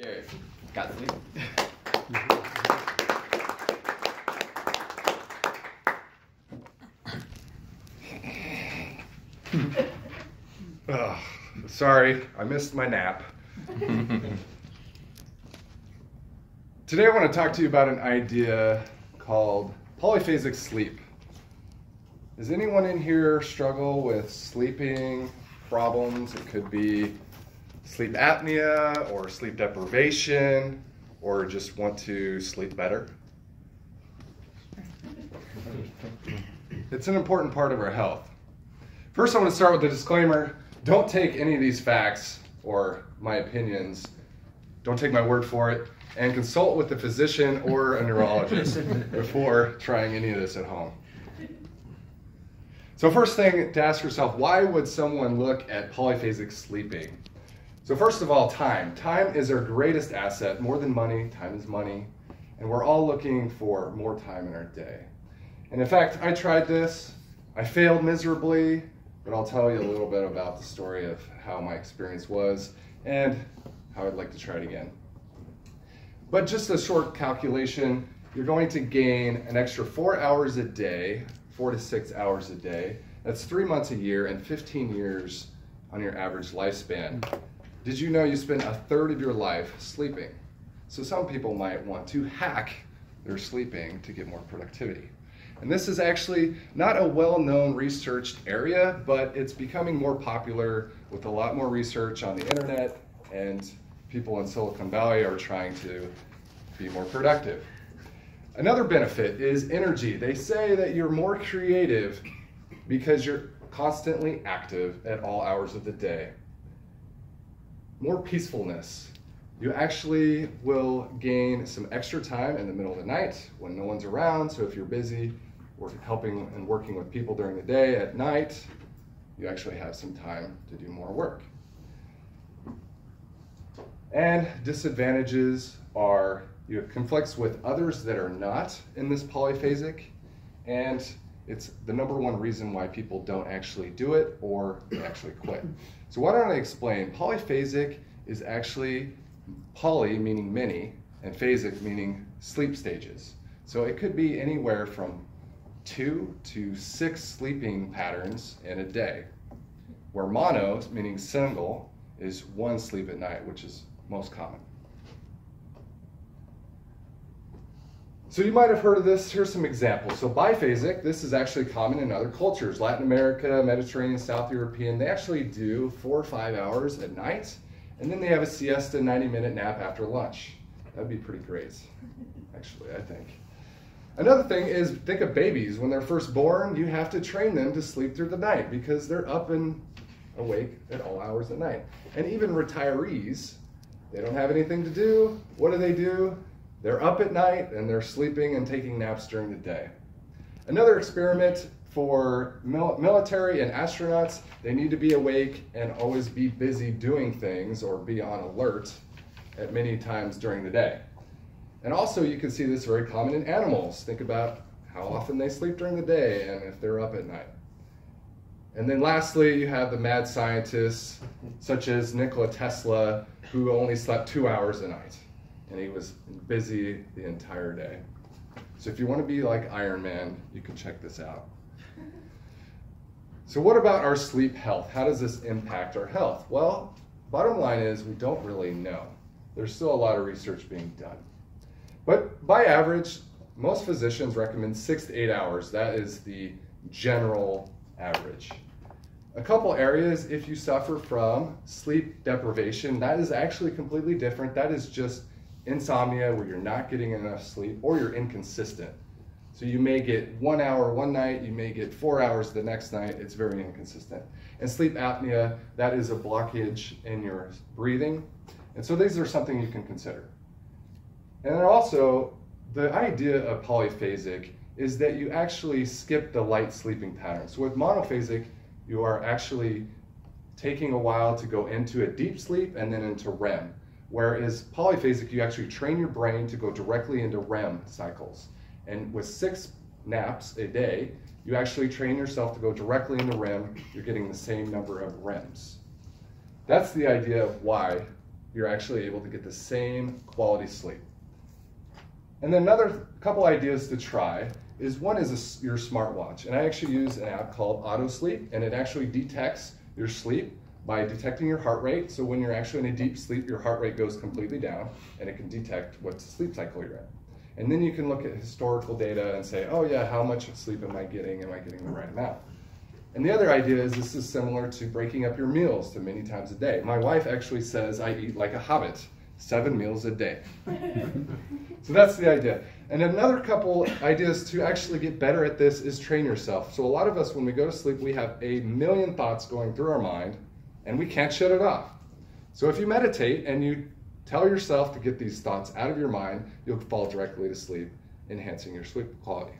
Garrett, got sleep? Sorry, I missed my nap. Today I want to talk to you about an idea called polyphasic sleep. Does anyone in here struggle with sleeping problems? It could be sleep apnea or sleep deprivation, or just want to sleep better. It's an important part of our health. First, I want to start with a disclaimer. Don't take any of these facts or my opinions. Don't take my word for it, and consult with a physician or a neurologist before trying any of this at home. So first thing to ask yourself, why would someone look at polyphasic sleeping? So first of all, time. Time is our greatest asset. More than money, time is money. And we're all looking for more time in our day. And in fact, I tried this. I failed miserably, but I'll tell you a little bit about the story of how my experience was and how I'd like to try it again. But just a short calculation, you're going to gain an extra 4 hours a day, 4 to 6 hours a day. That's 3 months a year and 15 years on your average lifespan. Did you know you spend a third of your life sleeping? So some people might want to hack their sleeping to get more productivity. And this is actually not a well-known researched area, but it's becoming more popular with a lot more research on the internet, and people in Silicon Valley are trying to be more productive. Another benefit is energy. They say that you're more creative because you're constantly active at all hours of the day. More peacefulness. You actually will gain some extra time in the middle of the night when no one's around. So if you're busy helping and working with people during the day, at night, you actually have some time to do more work. And disadvantages are you have conflicts with others that are not in this polyphasic, and it's the #1 reason why people don't actually do it or they actually quit. So why don't I explain? Polyphasic is actually poly meaning many and phasic meaning sleep stages. So it could be anywhere from 2 to 6 sleeping patterns in a day, where mono, meaning single, is 1 sleep at night, which is most common. So you might have heard of this. Here's some examples. So biphasic, this is actually common in other cultures. Latin America, Mediterranean, South European, they actually do 4 or 5 hours at night, and then they have a siesta, 90-minute nap after lunch. That'd be pretty great, actually, I think. Another thing is, think of babies. When they're first born, you have to train them to sleep through the night because they're up and awake at all hours at night. And even retirees, they don't have anything to do. What do? They're up at night and they're sleeping and taking naps during the day. Another experiment for military and astronauts, they need to be awake and always be busy doing things or be on alert at many times during the day. And also you can see this very common in animals. Think about how often they sleep during the day and if they're up at night. And then lastly, you have the mad scientists such as Nikola Tesla, who only slept 2 hours a night. And he was busy the entire day. So if you want to be like Iron Man, you can check this out. So what about our sleep health? How does this impact our health? Well, bottom line is we don't really know. There's still a lot of research being done. But by average, most physicians recommend 6 to 8 hours. That is the general average. A couple areas, if you suffer from sleep deprivation, that is actually completely different. That is just insomnia where you're not getting enough sleep or you're inconsistent. So you may get 1 hour one night, you may get 4 hours the next night. It's very inconsistent. And sleep apnea, that is a blockage in your breathing. And so these are something you can consider. And then also, the idea of polyphasic is that you actually skip the light sleeping pattern. So with monophasic, you are actually taking a while to go into a deep sleep and then into REM. Whereas polyphasic, you actually train your brain to go directly into REM cycles. And with 6 naps a day, you actually train yourself to go directly into REM. You're getting the same number of REMs. That's the idea of why you're actually able to get the same quality sleep. And then another couple ideas to try is one is your smartwatch. And I actually use an app called Auto Sleep, and it actually detects your sleep by detecting your heart rate. So when you're actually in a deep sleep, your heart rate goes completely down, and it can detect what sleep cycle you're in. And then you can look at historical data and say, oh yeah, how much sleep am I getting? Am I getting the right amount? And the other idea is this is similar to breaking up your meals to many times a day. My wife actually says I eat like a hobbit, 7 meals a day. So that's the idea. And another couple ideas to actually get better at this is train yourself. So a lot of us, when we go to sleep, we have a million thoughts going through our mind, and we can't shut it off. So if you meditate and you tell yourself to get these thoughts out of your mind, you'll fall directly to sleep, enhancing your sleep quality.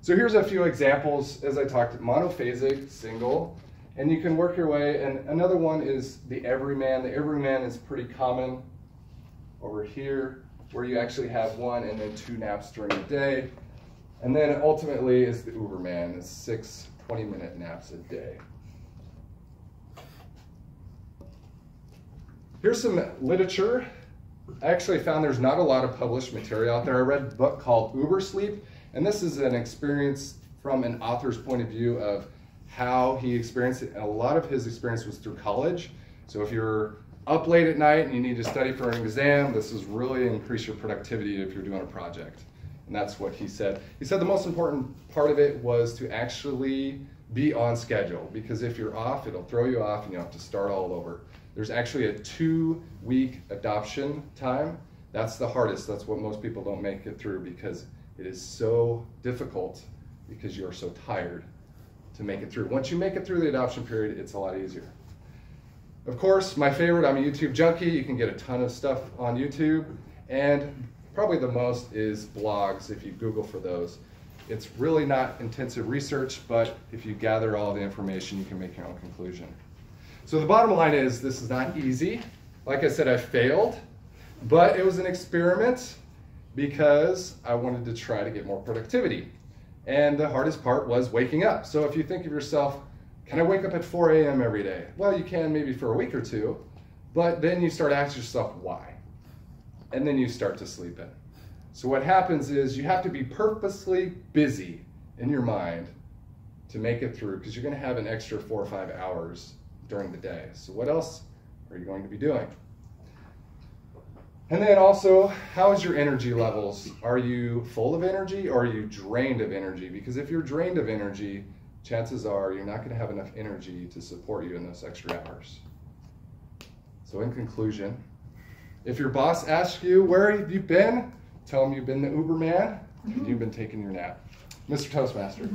So here's a few examples, as I talked, monophasic, single, and you can work your way. And another one is the everyman. The everyman is pretty common over here, where you actually have 1 and then 2 naps during the day. And then ultimately is the Uberman, is 6 20-minute naps a day. Here's some literature. I actually found there's not a lot of published material out there. I read a book called Uber Sleep, and this is an experience from an author's point of view of how he experienced it. And a lot of his experience was through college. So if you're up late at night and you need to study for an exam, this is really increase your productivity if you're doing a project. And that's what he said. He said the most important part of it was to actually be on schedule, because if you're off, it'll throw you off and you'll have to start all over. There's actually a 2-week adoption time. That's the hardest. That's what most people don't make it through, because it is so difficult because you're so tired to make it through. Once you make it through the adoption period, it's a lot easier. Of course, my favorite, I'm a YouTube junkie. You can get a ton of stuff on YouTube. And probably the most is blogs, if you Google for those. It's really not intensive research, but if you gather all the information, you can make your own conclusion. So the bottom line is, this is not easy. Like I said, I failed, but it was an experiment because I wanted to try to get more productivity. And the hardest part was waking up. So if you think of yourself, can I wake up at 4 a.m. every day? Well, you can maybe for a week or two, but then you start asking yourself why. And then you start to sleep in. So what happens is you have to be purposely busy in your mind to make it through, because you're going to have an extra 4 or 5 hours during the day. So what else are you going to be doing? And then also, how is your energy levels? Are you full of energy, or are you drained of energy? Because if you're drained of energy, chances are you're not going to have enough energy to support you in those extra hours. So in conclusion, if your boss asks you, where have you been? Tell them you've been the Uber man and you've been taking your nap. Mr. Toastmaster.